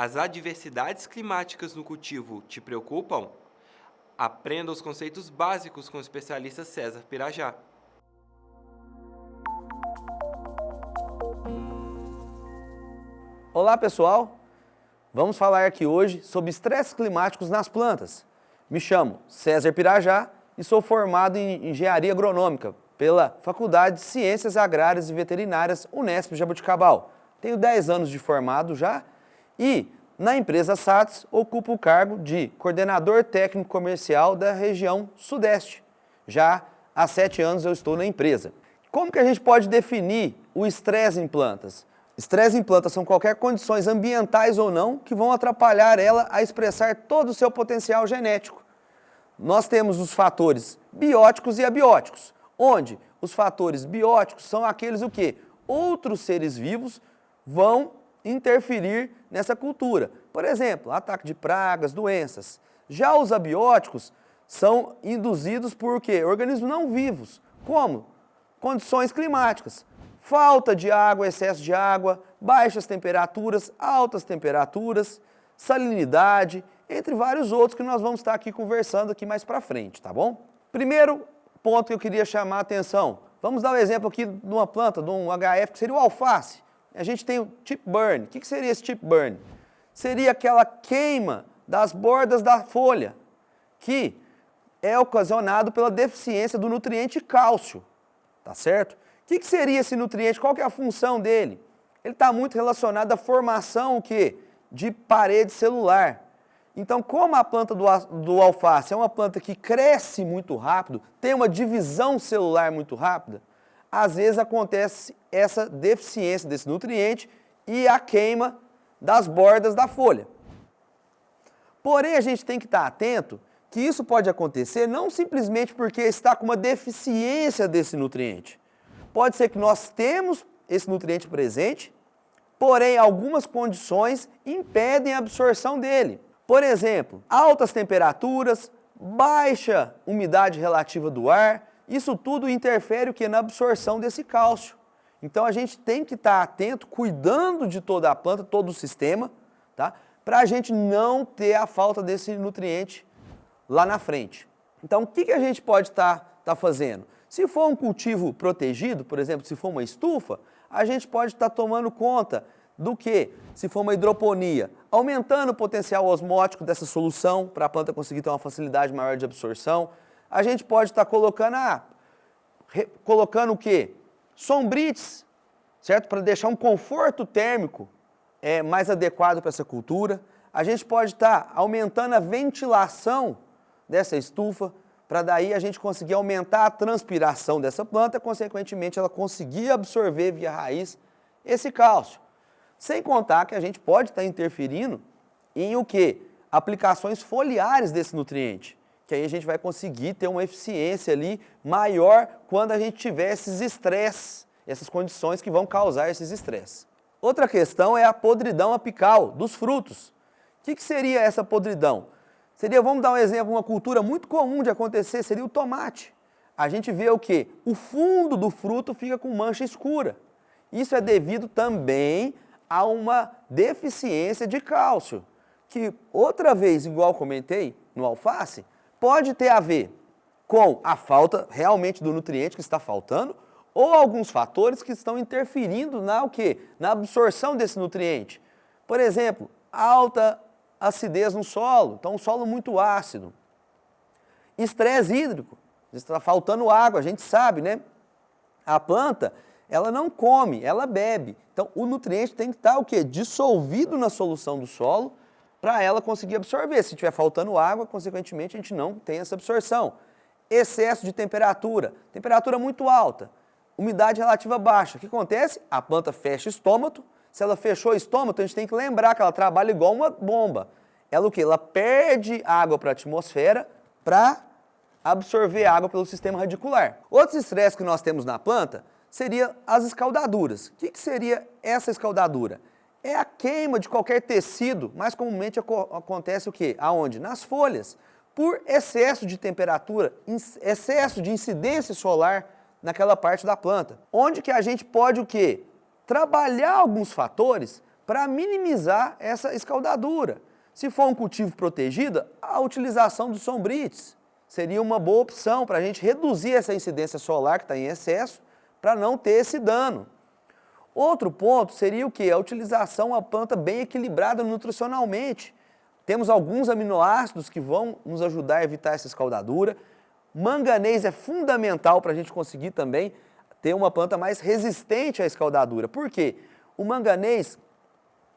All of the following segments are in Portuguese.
As adversidades climáticas no cultivo te preocupam? Aprenda os conceitos básicos com o especialista César Pirajá. Olá pessoal, vamos falar aqui hoje sobre estresses climáticos nas plantas. Me chamo César Pirajá e sou formado em Engenharia Agronômica pela Faculdade de Ciências Agrárias e Veterinárias Unesp Jaboticabal. Tenho 10 anos de formado já e na empresa SATS ocupo o cargo de Coordenador Técnico Comercial da região Sudeste. Já há 7 anos eu estou na empresa. Como que a gente pode definir o estresse em plantas? Estresse em plantas são qualquer condições ambientais ou não que vão atrapalhar ela a expressar todo o seu potencial genético. Nós temos os fatores bióticos e abióticos, onde os fatores bióticos são aqueles o quê? Outros seres vivos vão interferir nessa cultura. Por exemplo, ataque de pragas, doenças. Já os abióticos são induzidos por quê? Organismos não vivos. Como? Condições climáticas. Falta de água, excesso de água, baixas temperaturas, altas temperaturas, salinidade, entre vários outros que nós vamos estar aqui conversando aqui mais para frente, tá bom? Primeiro ponto que eu queria chamar a atenção, vamos dar um exemplo aqui de uma planta, de um HF, que seria o alface. A gente tem o chip burn. O que seria esse chip burn? Seria aquela queima das bordas da folha, que é ocasionado pela deficiência do nutriente cálcio, tá certo? O que seria esse nutriente? Qual que é a função dele? Ele está muito relacionado à formação o quê? De parede celular. Então, como a planta do alface é uma planta que cresce muito rápido, tem uma divisão celular muito rápida, às vezes acontece essa deficiência desse nutriente e a queima das bordas da folha. Porém, a gente tem que estar atento que isso pode acontecer não simplesmente porque está com uma deficiência desse nutriente. Pode ser que nós temos esse nutriente presente, porém algumas condições impedem a absorção dele. Por exemplo, altas temperaturas, baixa umidade relativa do ar, isso tudo interfere o quê? Na absorção desse cálcio. Então a gente tem que estar atento, cuidando de toda a planta, todo o sistema, tá? Para a gente não ter a falta desse nutriente lá na frente. Então o que a gente pode estar fazendo? Se for um cultivo protegido, por exemplo, se for uma estufa, a gente pode estar tomando conta do que? Se for uma hidroponia, aumentando o potencial osmótico dessa solução para a planta conseguir ter uma facilidade maior de absorção. A gente pode estar colocando o quê? Sombrites, certo? Para deixar um conforto térmico mais adequado para essa cultura. A gente pode estar aumentando a ventilação dessa estufa, para daí a gente conseguir aumentar a transpiração dessa planta, consequentemente ela conseguir absorver via raiz esse cálcio. Sem contar que a gente pode estar interferindo em o quê? Aplicações foliares desse nutriente, que aí a gente vai conseguir ter uma eficiência ali maior quando a gente tiver esses estresses, essas condições que vão causar esses estresses. Outra questão é a podridão apical dos frutos. O que seria essa podridão? Vamos dar um exemplo, uma cultura muito comum de acontecer, seria o tomate. A gente vê o quê? O fundo do fruto fica com mancha escura. Isso é devido também a uma deficiência de cálcio, que outra vez, igual comentei no alface, pode ter a ver com a falta realmente do nutriente que está faltando ou alguns fatores que estão interferindo na absorção desse nutriente. Por exemplo, alta acidez no solo, então um solo muito ácido. Estresse hídrico, está faltando água, a gente sabe, né? A planta, ela não come, ela bebe. Então o nutriente tem que estar o quê? Dissolvido na solução do solo para ela conseguir absorver. Se estiver faltando água, consequentemente a gente não tem essa absorção. Excesso de temperatura muito alta, umidade relativa baixa. O que acontece? A planta fecha o estômago. Se ela fechou o estômago, a gente tem que lembrar que ela trabalha igual uma bomba. Ela o quê? Ela perde água para a atmosfera para absorver água pelo sistema radicular. Outros estresses que nós temos na planta seria as escaldaduras. O que seria essa escaldadura? É a queima de qualquer tecido, mais comumente acontece o quê? Aonde? Nas folhas. Por excesso de temperatura, excesso de incidência solar naquela parte da planta. Onde que a gente pode o quê? Trabalhar alguns fatores para minimizar essa escaldadura. Se for um cultivo protegido, a utilização dos sombrites seria uma boa opção para a gente reduzir essa incidência solar que está em excesso, para não ter esse dano. Outro ponto seria o quê? A utilização de uma planta bem equilibrada nutricionalmente. Temos alguns aminoácidos que vão nos ajudar a evitar essa escaldadura. Manganês é fundamental para a gente conseguir também ter uma planta mais resistente à escaldadura. Por quê? O manganês,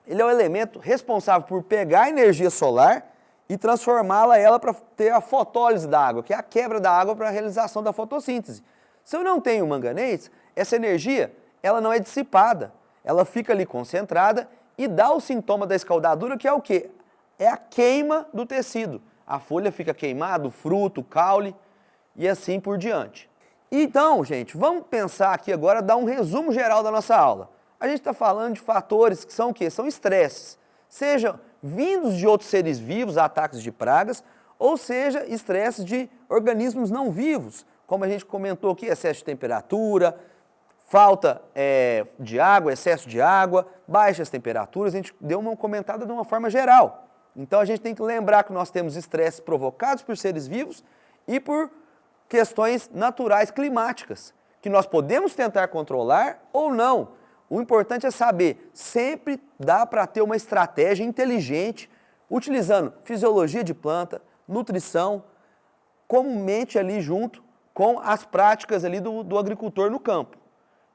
ele é o elemento responsável por pegar a energia solar e transformá-la para ter a fotólise da água, que é a quebra da água para a realização da fotossíntese. Se eu não tenho manganês, essa energia ela não é dissipada, ela fica ali concentrada e dá o sintoma da escaldadura, que é o quê? É a queima do tecido. A folha fica queimada, o fruto, o caule e assim por diante. Então, gente, vamos pensar aqui agora, dar um resumo geral da nossa aula. A gente está falando de fatores que são o quê? São estresses, seja vindos de outros seres vivos, ataques de pragas, ou seja, estresses de organismos não vivos, como a gente comentou aqui, excesso de temperatura, falta de água, excesso de água, baixas temperaturas, a gente deu uma comentada de uma forma geral. Então a gente tem que lembrar que nós temos estresses provocados por seres vivos e por questões naturais climáticas, que nós podemos tentar controlar ou não. O importante é saber, sempre dá para ter uma estratégia inteligente, utilizando fisiologia de planta, nutrição, comumente ali junto com as práticas ali do agricultor no campo.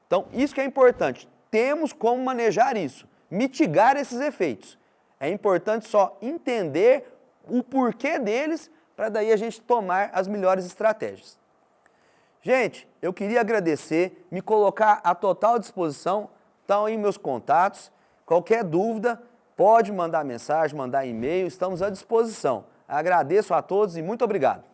Então, isso que é importante, temos como manejar isso, mitigar esses efeitos. É importante só entender o porquê deles, para daí a gente tomar as melhores estratégias. Gente, eu queria agradecer, me colocar à total disposição, estão aí meus contatos, qualquer dúvida, pode mandar mensagem, mandar e-mail, estamos à disposição. Agradeço a todos e muito obrigado.